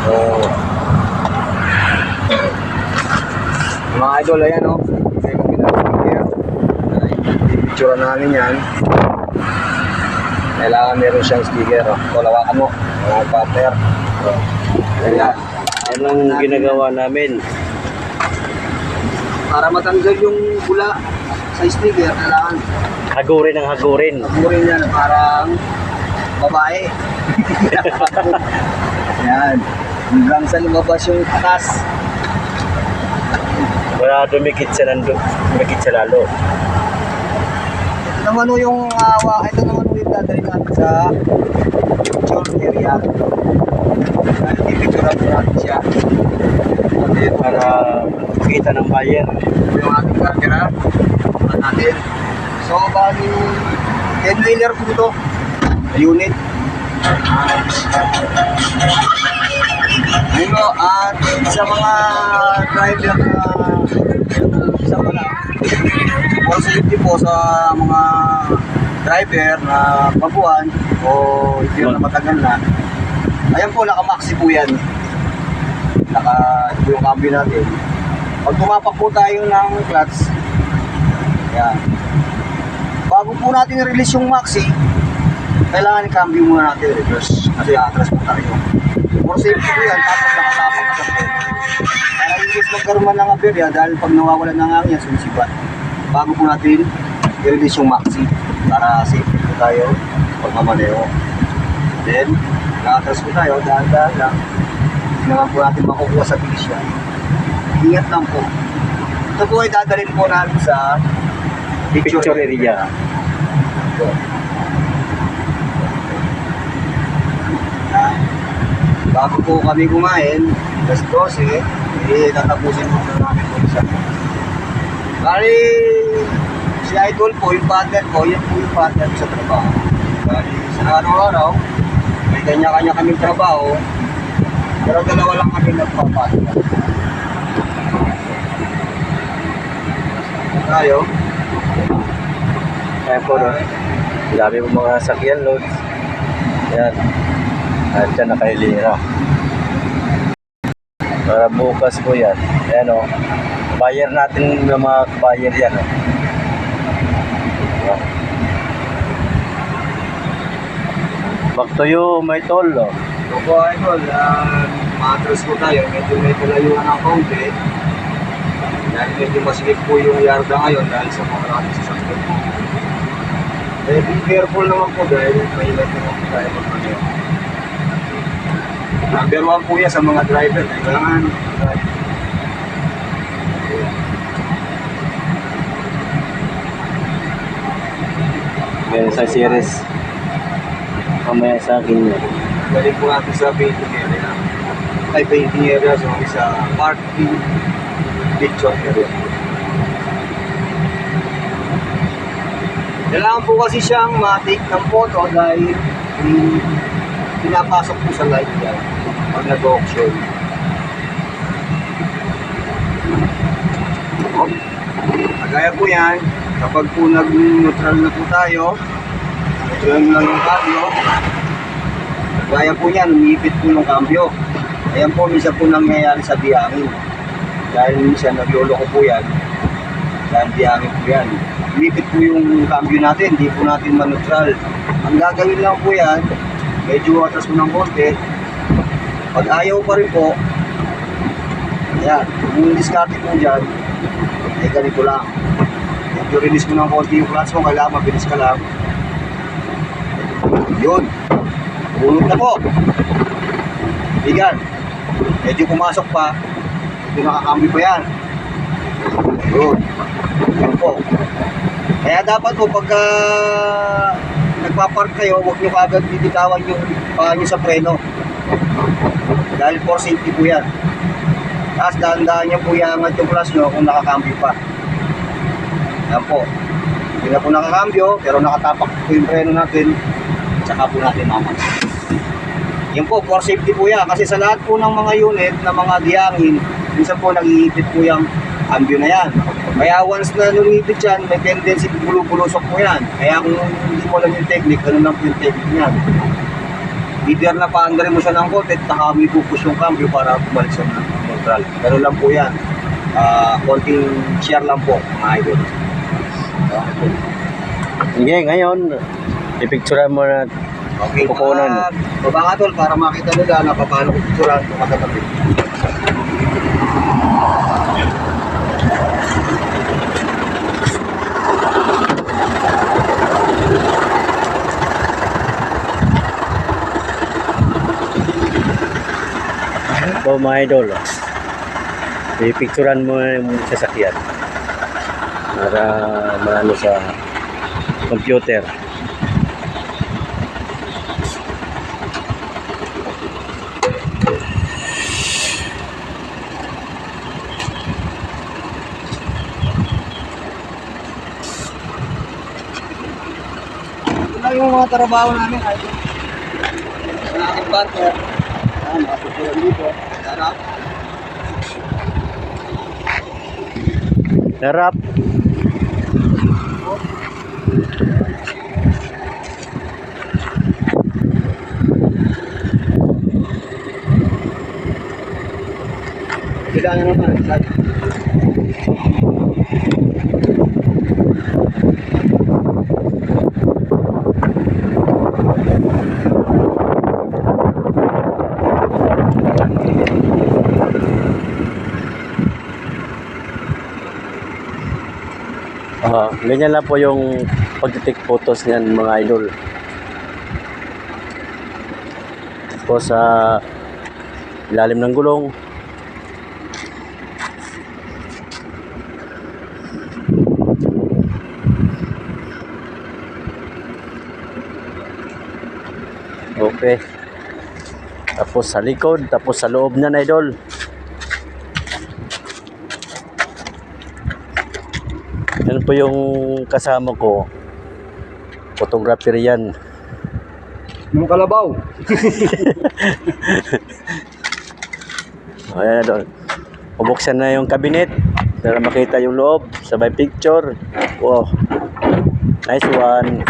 So, mga idol, ayan o. Kaya kung pinag-speaker, i-picture namin yan. Kailangan meron siyang speaker. So, lawakan mo. Mga partner. So, ayan. Anong ginagawa namin? Para matanggal yung bula sa speaker, kailangan Hagurin ang hagurin. hagurin yan parang babae. Yan. Hanggang sa lumabas yung atas. Wala dumikit sa lalo. Ito naman o yung ito naman o yung dadalhin natin sa picture area. Dahil i-picture natin siya. Para makita ng buyer. Ito yung ating camera. Ito natin. So, bali 10-wheeler po ito. Unit. Ano, at sa mga driver na isa pa lang, for safety po sa mga driver na baguhan o hindi na matagal na, ayan po, naka-maxi po yan. Ito yung cambio natin. Pag tumapak po tayo ng clutch, ayan. Bago po natin i-release yung maxi, kailangan i-cambio muna natin reverse kasi atras po tayo. For safety po yan, tapos nakatapak ka sa pwede. Para in case magkaroon man ng aberya, dahil pag nawawalan ng hangin, sumisibat. Bago po natin i-release yung maxi para safety po tayo pag mamaneo. Then, nakatras po tayo, dahan-dahan lang. Hindi naman po natin makukuha sa bilis yan. Ingat lang po. Ito po ay dadalhin po natin sa picture area. So, bago po kami kumain, alas 12, tatapusin po na namin po isa. Bali, si Idol po, yung partner ko, yan po yung partner ko sa trabaho. Bali, sa araw-araw, may kanya-kanya kaming trabaho, pero dalawa lang kami nagpapartner. Tayo. Ayan po, no? Dami po mga sakyan loads. Ayan. At dyan nakailira. Para bukas po yan. Ayan o. Buyer natin ng mga buyer yan o. Back to you, my tol o. So po, Idol, matras po tayo. Medyo may kalayuan ng konti. Dahil medyo masikip po yung yarda ngayon dahil sa mga natin sa sakit. Eh, be careful naman po dahil may ilan naman po tayo magpaniyo. Number 1 po yan sa mga driver. Kailangan Ganyan sa series. Mamaya sa akin yan. galing po natin sa painting area. Ay, painting area sa parking picture area. Kailangan po kasi siyang ma-take ng photo dahil pinapasok po sa live yan pag nag-auction. Kagaya po yan, kapag po nag-neutral na po tayo, neutral lang yung cambio, kagaya po yan, umipit po yung cambio. Ayan po, minsan po nangyayari sa biyangin. Dahil minsan nagloloko po yan, dahil biyangin po yan. Umipit po yung cambio natin, hindi po natin manutral. Ang gagawin lang po yan, medyo atras mo ng konti. Pag ayaw pa rin po, ayan, yung diskarte po dyan, ay ganito lang. Medyo release mo ng konti yung clutch mo, kailangan mabilis ka lang. Yun. Bunot na po. Bigan. Medyo pumasok pa, medyo nakakambyo pa yan. Yun. Yun po. Kaya dapat po pagka nagpapark kayo, huwag nyo kaagad bibitawan yung paa nyo sa preno. Dahil for safety po yan. Tapos dahan-dahan nyo po iangat yung clutch nyo kung nakakambyo pa. Yan po. Hindi na po nakakambyo, pero nakatapak po yung preno natin. Tsaka po natin naman. Yan po, for safety po yan. Kasi sa lahat po ng mga unit na mga diyangin, minsan po nag-iipit po yung cambio na yan. Kaya once na lumipit yan, may tendency bulusok po yan. Kaya kung hindi mo lang yung technique, ano lang po yung technique yan. Either na paandarin mo siya ng konti, taka mo ipupush yung cambio para bumalik sa neutral. Pero lang po yan. Konting share lang po, mga idol. Sige, ngayon, ipicturean mo na Okay, kukunan. baba ka tol para makita nila na paano picturean kung magkatabi. So mga idol, ipicturean mo na yung sasakyan para maano sa computer. Ito lang yung mga trabaho namin, idol. Sa aking partner. Makapicturean dito. Sarap. Harap. Kailangan naman. Ganyan lang po yung pag-take photos niyan mga idol. Po sa ilalim ng gulong. Okay. Tapos sa likod, tapos sa loob niyan idol. Yan po yung kasama ko. Photographer yan. Yung kalabaw. Ayan doon. Bubuksan na yung cabinet para makita yung loob. Sabay picture. Wow. Nice one.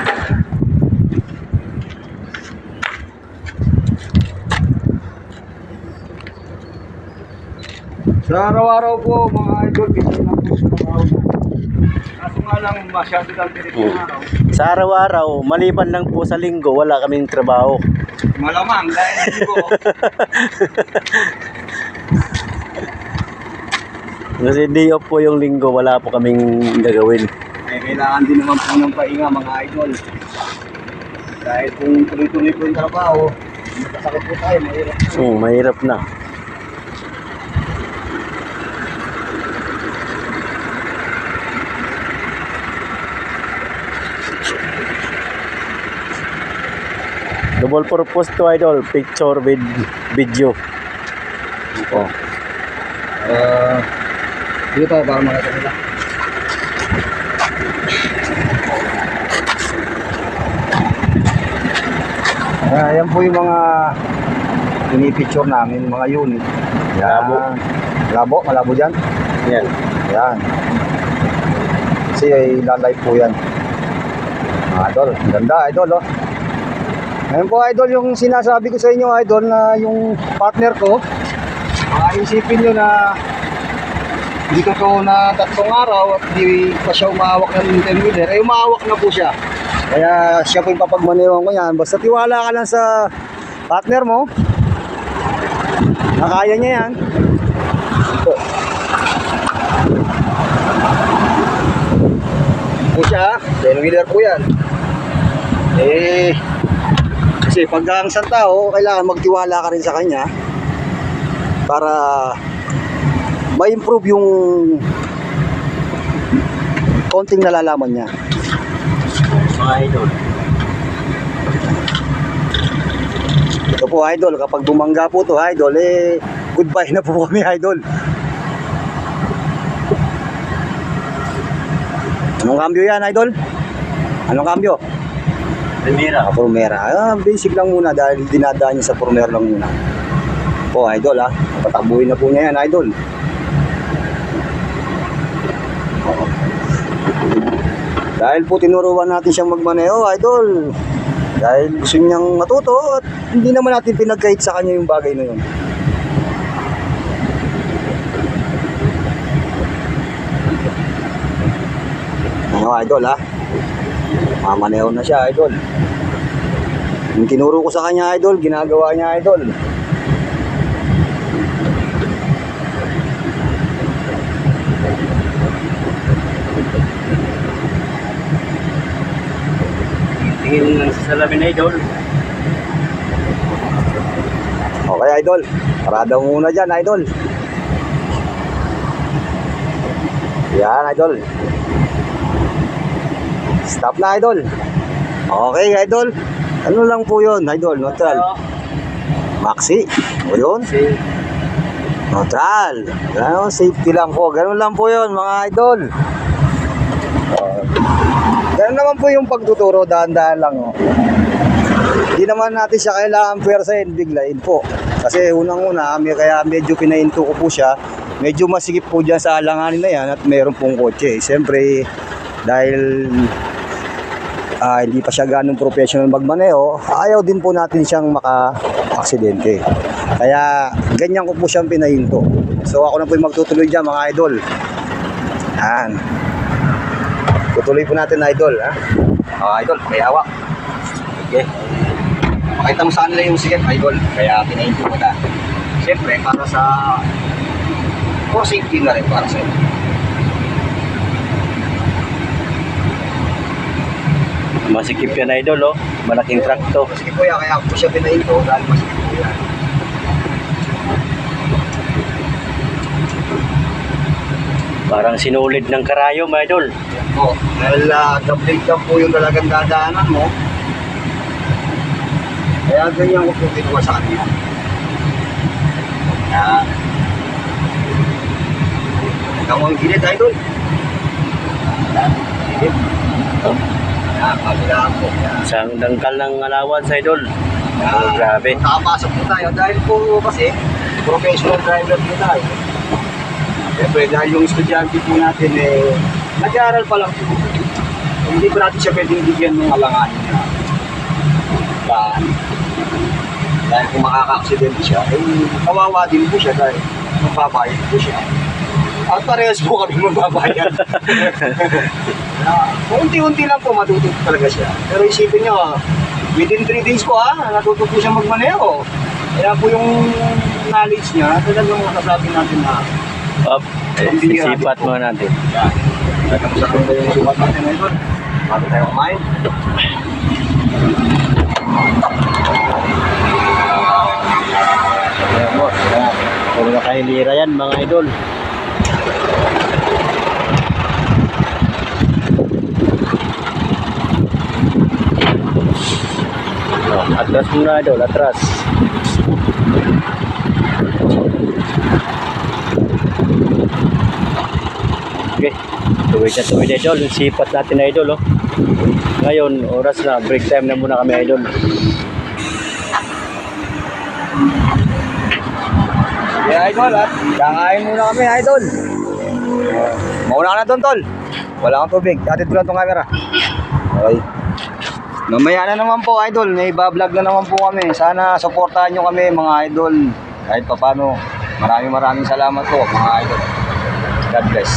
Sa araw-araw po, mga idol, busy na po sa mga araw. Kaso nga lang, masyado lang pinit yung araw. Sa araw-araw, maliban lang po sa linggo, wala kaming trabaho. Malamang, dahil hindi po. Kasi day off po yung linggo, wala po kaming gagawin. Kailangan din naman po ng pahinga, mga idol. Dahil kung tuloy-tuloy po yung trabaho, magkasakit po tayo, mahirap. Mahirap na. Double purpose to idol, picture with video. Oh. Dito tayo para makita nila. Ayan po yung mga pinipicture namin, mga unit. Labo. Labo, malabo dyan. Yan. Yan. Kasi ay lalay po yan. Idol, ganda idol oh. Ngayon po idol yung sinasabi ko sa inyo idol na yung partner ko, isipin nyo na dito to na 3 araw at di pa siya umahawak ng 10 wheeler, ay umahawak na po siya. Kaya siya po yung papagmanewan ko yan. Basta tiwala ka lang sa partner mo, nakaya niya yan. Ito. Po siya, 10 wheeler po yan. Kasi pag ang isang tao, kailangan magtiwala ka rin sa kanya para ma-improve yung konting nalalaman niya. Mga idol. Ito po idol, kapag bumangga po to idol, goodbye na po kami idol. Anong cambio yan idol? Anong cambio? Primera. Promera. Basic lang muna dahil dinadaan niya sa Promera lang muna. Po idol ha, patakbuhin na po niya yan idol. Dahil po tinuruan natin siyang magmaneho idol. Dahil gusto niyang matuto at hindi naman natin pinagkait sa kanya yung bagay na yun. Ano, idol, ha? Mamaneho na siya, idol. Yung tinuro ko sa kanya, idol, ginagawa niya, idol. Tingin lang sa salamin na idol. Okay, idol. Parada muna dyan, idol. Yan, idol. Stop na, idol. Okay, idol. Ano lang po yun, idol? Neutral. Maxi. O yun? Neutral. Ganun, safety lang po. Ganun lang po yun, mga idol. Ganun naman po yung pagtuturo, dahan-dahan lang. Oh. Hindi naman natin siya kailangan pwersahin, biglayin po. Kasi unang-una, kaya medyo pinahinto ko po siya. Medyo masikip po dyan sa alanganin na yan at mayroon pong kotse. Siyempre, dahil hindi pa siya ganun professional magmaneho, ayaw din po natin siyang maka-aksidente. Kaya ganyan ko po siyang pinahinto. So ako na po yung magtutuloy dyan, mga idol. Yan. Tutuloy po natin, idol. Ha? Idol, pakihawak. Okay. Pakita mo saan nila yung sikip, idol. Kaya pinahinto ko na. Siyempre, para sa for safety na rin para sa inyo. Masikip yan idol, oh. Malaking truck to. Masikip po yan, kaya ako po siya pinahinto dahil masikip po yan. Parang sinulid ng karayom, idol. Po, dahil double lang po yung talagang dadaanan mo. Kaya ganyan ko po ginawa sa kanya. Yan. Ikaw mo ang gilid, idol. Yan, gilid. Yan, kabilaan po. Yan. Isang dangkal ng allowance, idol. Yan. Grabe. Nakapasok po tayo dahil po kasi professional driver po tayo. Siyempre dahil yung estudyante po natin nag-aaral pa lang po. Hindi pa natin siya pwedeng bigyan ng alanganin niya. Dahil kung makaka-accident siya, kawawa din po siya dahil magbabayad po siya. At parehas po kami magbabayad. Unti-unti lang po matututo talaga siya. Pero isipin niyo, within 3 days po natuto po siya magmaneho. Kaya po yung knowledge niya, talagang masasabi natin na Up. Sisipat mo natin. yan. Nagkamusta ko yung sukat natin ngayon. Bago tayo kumain. Ayan mo. Puro na kahilira yan, mga idol. Atras muna, idol. Atras. Okay. Tuwid na idol. Yung sipat natin na idol, oh. Ngayon, oras na. Break time na muna kami, idol. Yeah, idol, at kakain muna kami, idol. Mauna ka na doon, tol. Wala kang tubig. Atid ko lang itong camera. Okay. Mamaya na naman po, idol. May iba-vlog na naman po kami. Sana supportahan nyo kami, mga idol. Kahit pa paano. Maraming salamat po, mga idol. God bless.